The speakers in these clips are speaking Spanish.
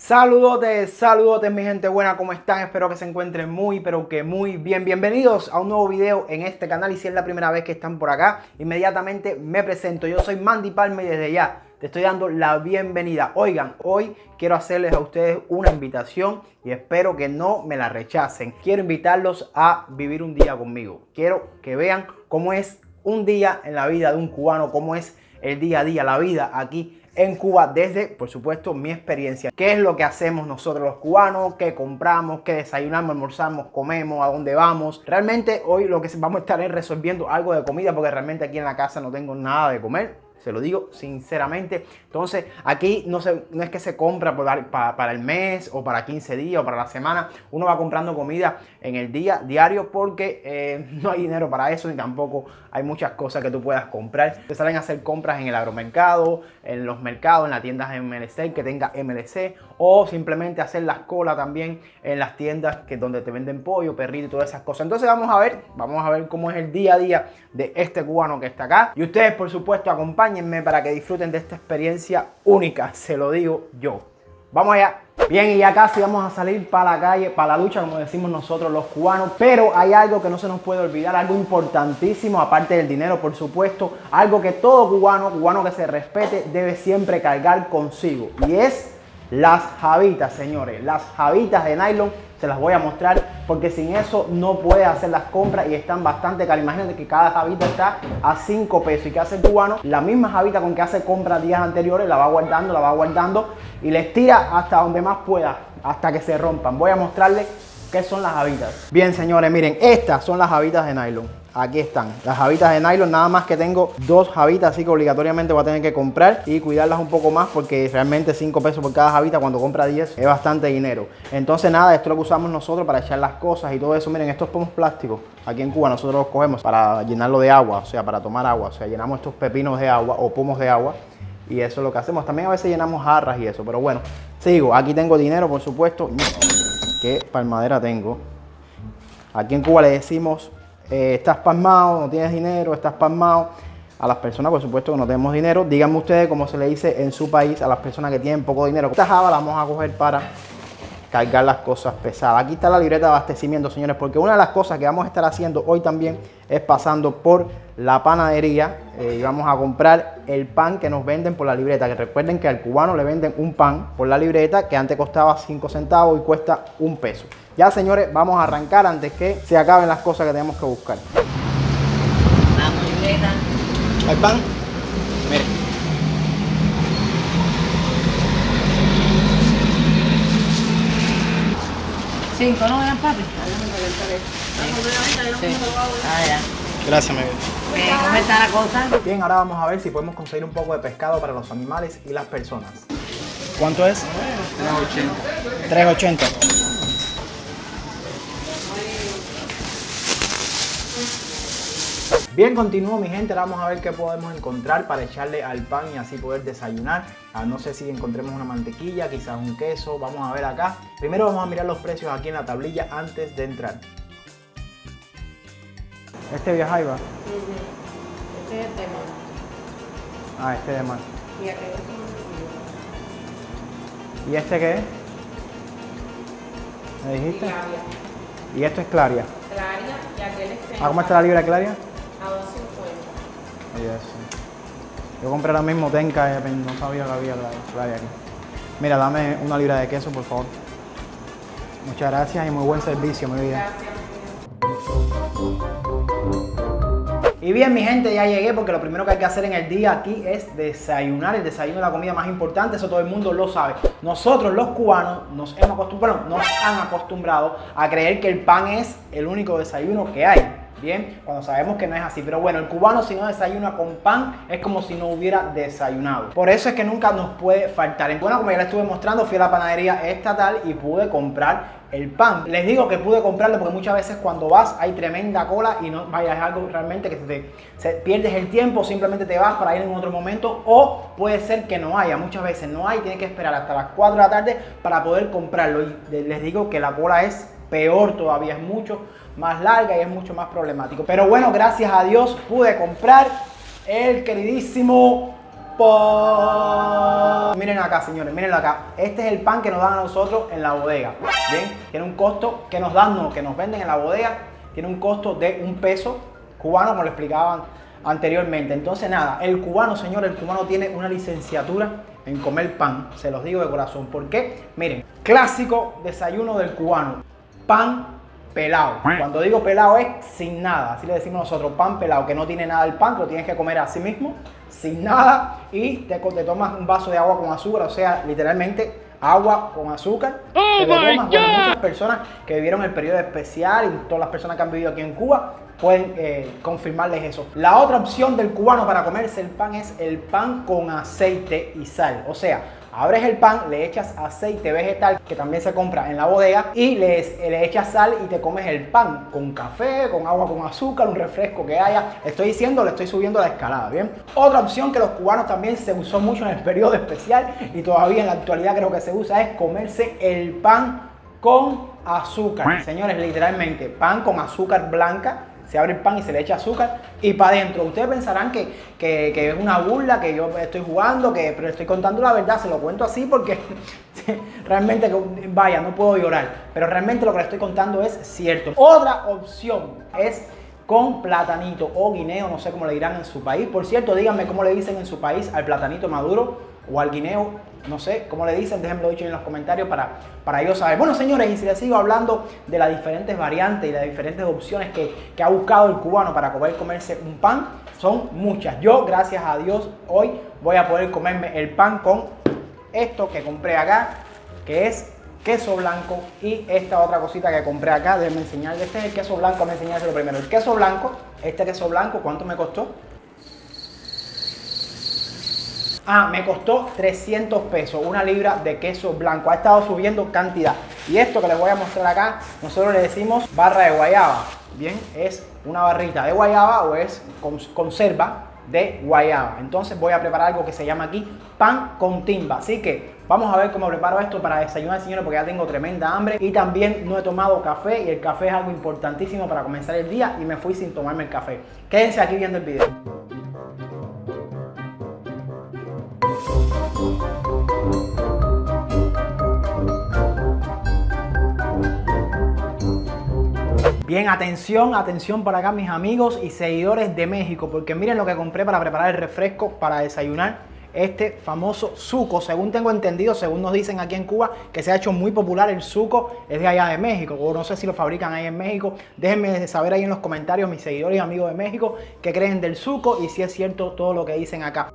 Saludotes, saludotes mi gente buena, ¿cómo están? Espero que se encuentren muy, pero que muy bien. Bienvenidos a un nuevo video en este canal y si es la primera vez que están por acá, inmediatamente me presento. Yo soy Mandy Palma y desde ya te estoy dando la bienvenida. Oigan, hoy quiero hacerles a ustedes una invitación y espero que no me la rechacen. Quiero invitarlos a vivir un día conmigo. Quiero que vean cómo es un día en la vida de un cubano, cómo es el día a día, la vida aquí en Cuba desde, por supuesto, mi experiencia. ¿Qué es lo que hacemos nosotros los cubanos? ¿Qué compramos? ¿Qué desayunamos, almorzamos, comemos? ¿A dónde vamos? Realmente hoy lo que vamos a estar es resolviendo algo de comida porque realmente aquí en la casa no tengo nada de comer. Se lo digo sinceramente. Entonces aquí no es que se compra para el mes o para 15 días o para la semana. Uno va comprando comida en el día, diario, porque no hay dinero para eso ni tampoco hay muchas cosas que tú puedas comprar. Te salen a hacer compras en el agromercado, en los mercados, en las tiendas MLC que tenga MLC, o simplemente hacer las colas también en las tiendas donde te venden pollo, perrito y todas esas cosas. Entonces vamos a ver cómo es el día a día de este cubano que está acá. Y ustedes, por supuesto, acompáñenme para que disfruten de esta experiencia única, se lo digo yo. Vamos allá. Bien, y ya casi vamos a salir para la calle, para la lucha, como decimos nosotros los cubanos. Pero hay algo que no se nos puede olvidar, algo importantísimo, aparte del dinero, por supuesto. Algo que todo cubano que se respete, debe siempre cargar consigo. Y es las jabitas, señores. Las jabitas de nylon, se las voy a mostrar, porque sin eso no puede hacer las compras y están bastante caras. Imagínate que cada jabita está a 5 pesos. ¿Y qué hace el cubano? La misma jabita con que hace compras días anteriores, la va guardando y les tira hasta donde más pueda, hasta que se rompan. Voy a mostrarles qué son las jabitas. Bien, señores, miren, estas son las jabitas de nylon. Aquí están, las jabitas de nylon, nada más que tengo 2 jabitas, así que obligatoriamente voy a tener que comprar y cuidarlas un poco más porque realmente 5 pesos por cada jabita cuando compra 10 es bastante dinero. Entonces nada, esto es lo que usamos nosotros para echar las cosas y todo eso. Miren, estos pomos plásticos, aquí en Cuba nosotros los cogemos para llenarlo de agua, o sea, para tomar agua. O sea, llenamos estos pepinos de agua o pomos de agua y eso es lo que hacemos. También a veces llenamos jarras y eso, pero bueno, sigo. Aquí tengo dinero, por supuesto. Qué palmadera tengo. Aquí en Cuba le decimos... estás pasmado, no tienes dinero, estás pasmado. A las personas, por supuesto, que no tenemos dinero, díganme ustedes cómo se le dice en su país a las personas que tienen poco dinero. Esta java la vamos a coger para cargar las cosas pesadas. Aquí está la libreta de abastecimiento, señores, porque una de las cosas que vamos a estar haciendo hoy también es pasando por la panadería y vamos a comprar el pan que nos venden por la libreta. Que recuerden que al cubano le venden un pan por la libreta que antes costaba 5 centavos y cuesta 1 peso. Ya, señores, vamos a arrancar antes que se acaben las cosas que tenemos que buscar. Vamos, libreta. ¿El pan? Miren. ¿5 no eran, papi? Sí. Ah, ya. Gracias, mi vida. ¿Cómo está la cosa? Bien, ahora vamos a ver si podemos conseguir un poco de pescado para los animales y las personas. ¿Cuánto es? 3.80. 3.80. Bien, continúo mi gente, ahora vamos a ver qué podemos encontrar para echarle al pan y así poder desayunar. No sé si encontremos una mantequilla, quizás un queso, vamos a ver acá. Primero vamos a mirar los precios aquí en la tablilla antes de entrar. Este viaja ahí va. Este es el tema. Ah, este de mar. Y aquel es ¿Y este qué es? ¿Me dijiste? Claria. Y esto es Claria. Claria y aquel es ¿Cómo está la libra de Claria? a 2.50. Oye, eso. Yo compré ahora mismo tenca, no sabía que había la Claria aquí. Mira, dame una libra de queso, por favor. Muchas gracias y muy buen servicio, mi vida. Gracias. Y bien, mi gente, ya llegué porque lo primero que hay que hacer en el día aquí es desayunar. El desayuno es la comida más importante, eso todo el mundo lo sabe. Nosotros los cubanos nos han acostumbrado a creer que el pan es el único desayuno que hay. Bien, cuando sabemos que no es así. Pero bueno, el cubano si no desayuna con pan es como si no hubiera desayunado. Por eso es que nunca nos puede faltar. Bueno, como ya les estuve mostrando, fui a la panadería estatal y pude comprar el pan. Les digo que pude comprarlo porque muchas veces cuando vas hay tremenda cola y no vaya, es algo realmente que pierdes el tiempo, simplemente te vas para ir en otro momento, o puede ser que no haya. Muchas veces no hay, tienes que esperar hasta las 4 de la tarde para poder comprarlo. Y les digo que la cola es peor todavía, es mucho más larga y es mucho más problemático. Pero bueno, gracias a Dios pude comprar el queridísimo pan. Miren acá, señores, miren acá. Este es el pan que nos dan a nosotros en la bodega. Bien, tiene un costo que nos dan, no, que nos venden en la bodega. Tiene un costo de 1 peso cubano, como lo explicaban anteriormente. Entonces, nada, el cubano, señores, el cubano tiene una licenciatura en comer pan. Se los digo de corazón. ¿Por qué? Miren, clásico desayuno del cubano: pan pelado. Cuando digo pelado es sin nada, así le decimos nosotros, pan pelado, que no tiene nada el pan, que lo tienes que comer así mismo, sin nada, y te tomas un vaso de agua con azúcar, o sea, literalmente agua con azúcar. Te lo tomas. Bueno, muchas personas que vivieron el periodo especial y todas las personas que han vivido aquí en Cuba pueden confirmarles eso. La otra opción del cubano para comerse el pan es el pan con aceite y sal. O sea, abres el pan, le echas aceite vegetal, que también se compra en la bodega, y le echas sal y te comes el pan con café, con agua con azúcar, un refresco que haya. Estoy diciendo, le estoy subiendo la escalada, ¿bien? Otra opción que los cubanos también se usó mucho en el periodo especial y todavía en la actualidad creo que se usa es comerse el pan con azúcar. Señores, literalmente, pan con azúcar blanca. Se abre el pan y se le echa azúcar y para adentro. Ustedes pensarán que es una burla, que yo estoy jugando, pero estoy contando la verdad. Se lo cuento así porque realmente, vaya, no puedo llorar. Pero realmente lo que les estoy contando es cierto. Otra opción es con platanito o guineo, no sé cómo le dirán en su país. Por cierto, díganme cómo le dicen en su país al platanito maduro o al guineo. No sé cómo le dicen, déjenmelo dicho en los comentarios para yo saber. Bueno, señores, y si les sigo hablando de las diferentes variantes y las diferentes opciones que ha buscado el cubano para poder comerse un pan, son muchas. Yo, gracias a Dios, hoy voy a poder comerme el pan con esto que compré acá, que es queso blanco, y esta otra cosita que compré acá. Déjenme enseñarles. Este es el queso blanco, déjenme enseñárselo primero. El queso blanco, este queso blanco, ¿cuánto me costó? Me costó 300 pesos, 1 libra de queso blanco. Ha estado subiendo cantidad. Y esto que les voy a mostrar acá, nosotros le decimos barra de guayaba. Bien, es una barrita de guayaba o es conserva de guayaba. Entonces voy a preparar algo que se llama aquí pan con timba. Así que vamos a ver cómo preparo esto para desayunar, señores, porque ya tengo tremenda hambre. Y también no he tomado café, y el café es algo importantísimo para comenzar el día, y me fui sin tomarme el café. Quédense aquí viendo el video. Bien, atención, atención por acá, mis amigos y seguidores de México, porque miren lo que compré para preparar el refresco para desayunar. Este famoso zuco, según tengo entendido, según nos dicen aquí en Cuba, que se ha hecho muy popular el zuco, es de allá de México, o no sé si lo fabrican ahí en México. Déjenme saber ahí en los comentarios, mis seguidores y amigos de México, qué creen del zuco y si es cierto todo lo que dicen acá.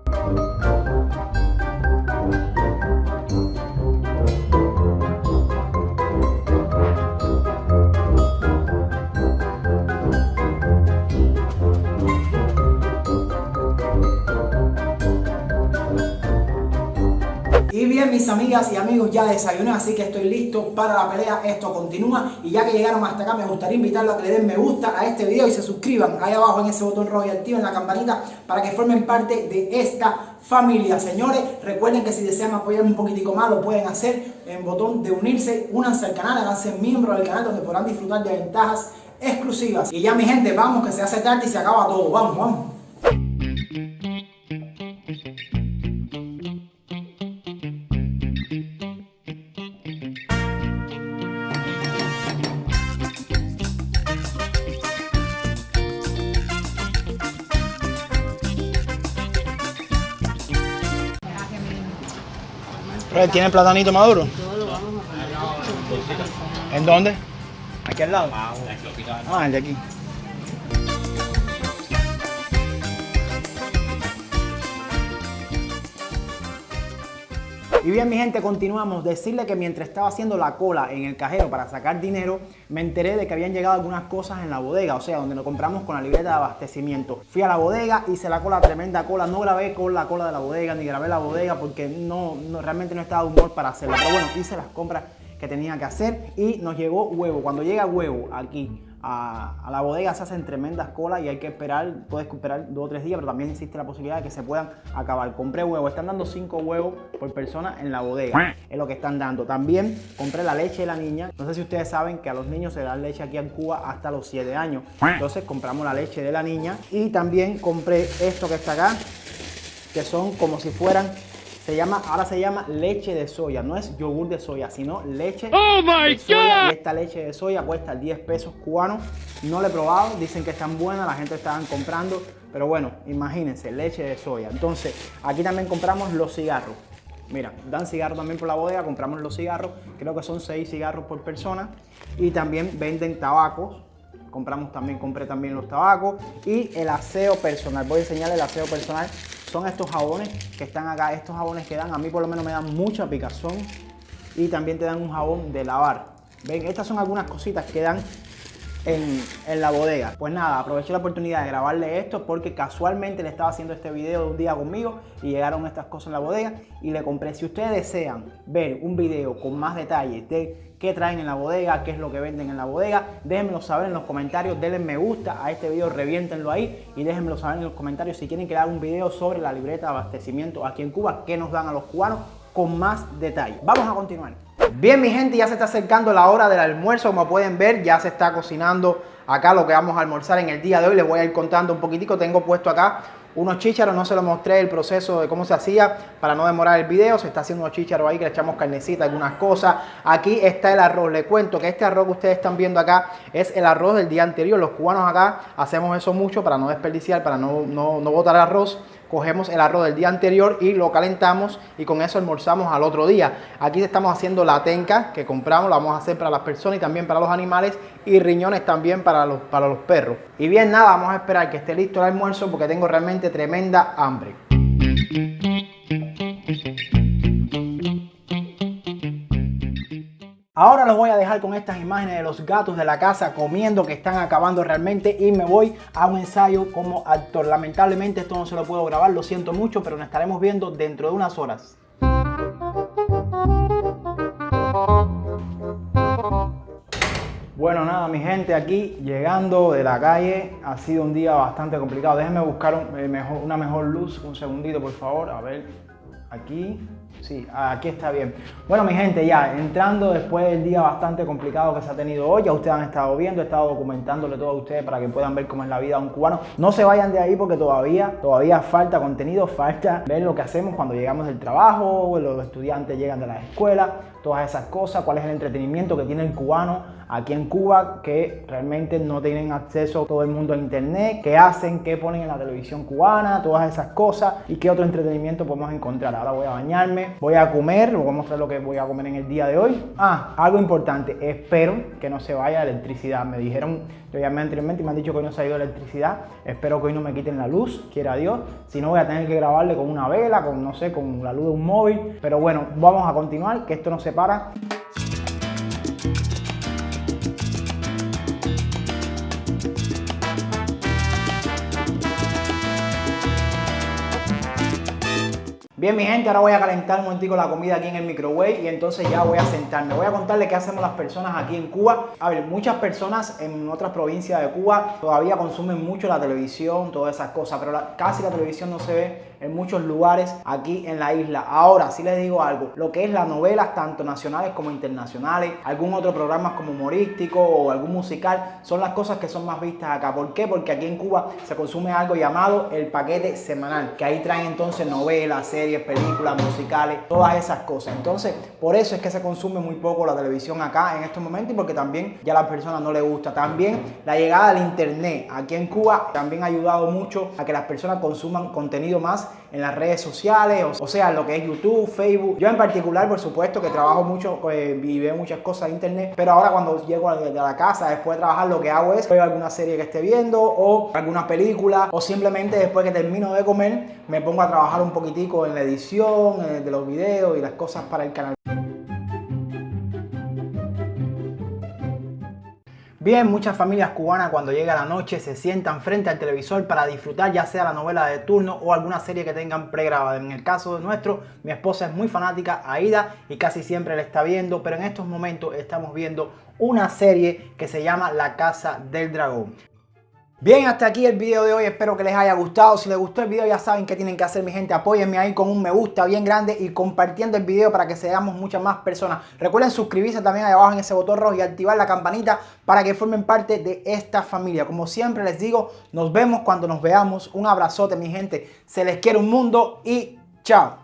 Y bien, mis amigas y amigos, ya desayuné, así que estoy listo para la pelea. Esto continúa, y ya que llegaron hasta acá, me gustaría invitarlos a que le den me gusta a este video y se suscriban ahí abajo en ese botón rojo y activen la campanita para que formen parte de esta familia. Señores, recuerden que si desean apoyarme un poquitico más, lo pueden hacer en el botón de unirse. Únanse al canal, háganse miembros del canal, donde podrán disfrutar de ventajas exclusivas. Y ya, mi gente, vamos, que se hace tarde y se acaba todo. Vamos, vamos. ¿Tiene platanito maduro? ¿En dónde? ¿Aquí al lado? El de aquí. Y bien, mi gente, continuamos. Decirle que mientras estaba haciendo la cola en el cajero para sacar dinero, me enteré de que habían llegado algunas cosas en la bodega, o sea, donde lo compramos con la libreta de abastecimiento. Fui a la bodega, hice la cola, tremenda cola. No grabé con la cola de la bodega, ni grabé la bodega porque realmente no estaba de humor para hacerlo. Pero bueno, hice las compras que tenía que hacer y nos llegó huevo. Cuando llega huevo aquí a la bodega se hacen tremendas colas y hay que esperar, puedes esperar 2 o 3 días, pero también existe la posibilidad de que se puedan acabar. Compré huevos, están dando 5 huevos por persona en la bodega, es lo que están dando. También compré la leche de la niña. No sé si ustedes saben que a los niños se dan leche aquí en Cuba hasta los 7 años. Entonces compramos la leche de la niña y también compré esto que está acá, que son como si fueran, ahora se llama leche de soya, no es yogur de soya, sino leche de soya. Y esta leche de soya cuesta 10 pesos cubanos. No la he probado, dicen que están buenas, la gente estaban comprando, pero bueno, imagínense, leche de soya. Entonces, aquí también compramos los cigarros. Mira, dan cigarros también por la bodega, compramos los cigarros, creo que son 6 cigarros por persona. Y también venden tabacos, compré también los tabacos. Y el aseo personal, voy a enseñarles el aseo personal. Son estos jabones que están acá, estos jabones que dan, a mí por lo menos me dan mucha picazón. Y también te dan un jabón de lavar. Ven, estas son algunas cositas que dan en la bodega. Pues nada, aproveché la oportunidad de grabarle esto porque casualmente le estaba haciendo este video de un día conmigo y llegaron estas cosas en la bodega y le compré. Si ustedes desean ver un video con más detalles de qué traen en la bodega, qué es lo que venden en la bodega, déjenmelo saber en los comentarios, denle me gusta a este video, reviéntenlo ahí y déjenmelo saber en los comentarios si quieren que le haga un video sobre la libreta de abastecimiento aquí en Cuba, qué nos dan a los cubanos con más detalle. Vamos a continuar. Bien, mi gente, ya se está acercando la hora del almuerzo. Como pueden ver, ya se está cocinando acá lo que vamos a almorzar en el día de hoy. Les voy a ir contando un poquitico. Tengo puesto acá unos chícharos, no se los mostré el proceso de cómo se hacía para no demorar el video. Se está haciendo unos chícharos ahí que le echamos carnecita, algunas cosas. Aquí está el arroz. Les cuento que este arroz que ustedes están viendo acá es el arroz del día anterior. Los cubanos acá hacemos eso mucho para no desperdiciar, para no botar arroz. Cogemos el arroz del día anterior y lo calentamos y con eso almorzamos al otro día. Aquí estamos haciendo la tenca que compramos, la vamos a hacer para las personas y también para los animales, y riñones también para los perros. Y bien, nada, vamos a esperar que esté listo el almuerzo porque tengo realmente tremenda hambre. Ahora los voy a dejar con estas imágenes de los gatos de la casa comiendo, que están acabando realmente, y me voy a un ensayo como actor. Lamentablemente esto no se lo puedo grabar, lo siento mucho, pero nos estaremos viendo dentro de unas horas. Bueno, nada, mi gente, aquí llegando de la calle. Ha sido un día bastante complicado. Déjenme buscar una mejor luz, un segundito por favor, a ver, aquí. Sí, aquí está bien. Bueno, mi gente, ya entrando después del día bastante complicado que se ha tenido hoy, ya ustedes han estado viendo, he estado documentándole todo a ustedes para que puedan ver cómo es la vida de un cubano. No se vayan de ahí porque todavía falta contenido, falta ver lo que hacemos cuando llegamos del trabajo, los estudiantes llegan de la escuela, todas esas cosas, cuál es el entretenimiento que tiene el cubano aquí en Cuba, que realmente no tienen acceso todo el mundo a internet, qué hacen, qué ponen en la televisión cubana, todas esas cosas, y qué otro entretenimiento podemos encontrar. Ahora voy a bañarme, voy a comer, les voy a mostrar lo que voy a comer en el día de hoy. Algo importante, espero que no se vaya la electricidad. Me dijeron, yo llamé anteriormente y me han dicho que hoy no se ha ido la electricidad. Espero que hoy no me quiten la luz, quiera Dios, si no voy a tener que grabarle con una vela, con no sé, con la luz de un móvil. Pero bueno, vamos a continuar, que esto no se para. Bien, mi gente, ahora voy a calentar un momentico la comida aquí en el microwave y entonces ya voy a sentarme. Voy a contarle qué hacemos las personas aquí en Cuba. A ver, muchas personas en otras provincias de Cuba todavía consumen mucho la televisión, todas esas cosas, pero casi la televisión no se ve en muchos lugares aquí en la isla. Ahora, sí les digo algo, lo que es las novelas, tanto nacionales como internacionales, algún otro programa como humorístico o algún musical, son las cosas que son más vistas acá. ¿Por qué? Porque aquí en Cuba se consume algo llamado el paquete semanal, que ahí traen entonces novelas, series, películas, musicales, todas esas cosas. Entonces, por eso es que se consume muy poco la televisión acá en estos momentos, y porque también ya a las personas no les gusta. También la llegada del internet aquí en Cuba también ha ayudado mucho a que las personas consuman contenido más en las redes sociales, o sea, lo que es YouTube, Facebook. Yo en particular, por supuesto, que trabajo mucho y veo muchas cosas en internet, pero ahora cuando llego a la casa, después de trabajar, lo que hago es ver alguna serie que esté viendo o alguna película, o simplemente después que termino de comer, me pongo a trabajar un poquitico en la edición de los videos y las cosas para el canal. Bien, muchas familias cubanas cuando llega la noche se sientan frente al televisor para disfrutar ya sea la novela de turno o alguna serie que tengan pregrabada. En el caso de nuestro, mi esposa es muy fanática a Aida y casi siempre la está viendo, pero en estos momentos estamos viendo una serie que se llama La Casa del Dragón. Bien, hasta aquí el video de hoy, espero que les haya gustado. Si les gustó el video ya saben qué tienen que hacer, mi gente. Apóyenme ahí con un me gusta bien grande y compartiendo el video para que seamos muchas más personas. Recuerden suscribirse también ahí abajo en ese botón rojo y activar la campanita para que formen parte de esta familia. Como siempre les digo, nos vemos cuando nos veamos. Un abrazote, mi gente. Se les quiere un mundo y chao.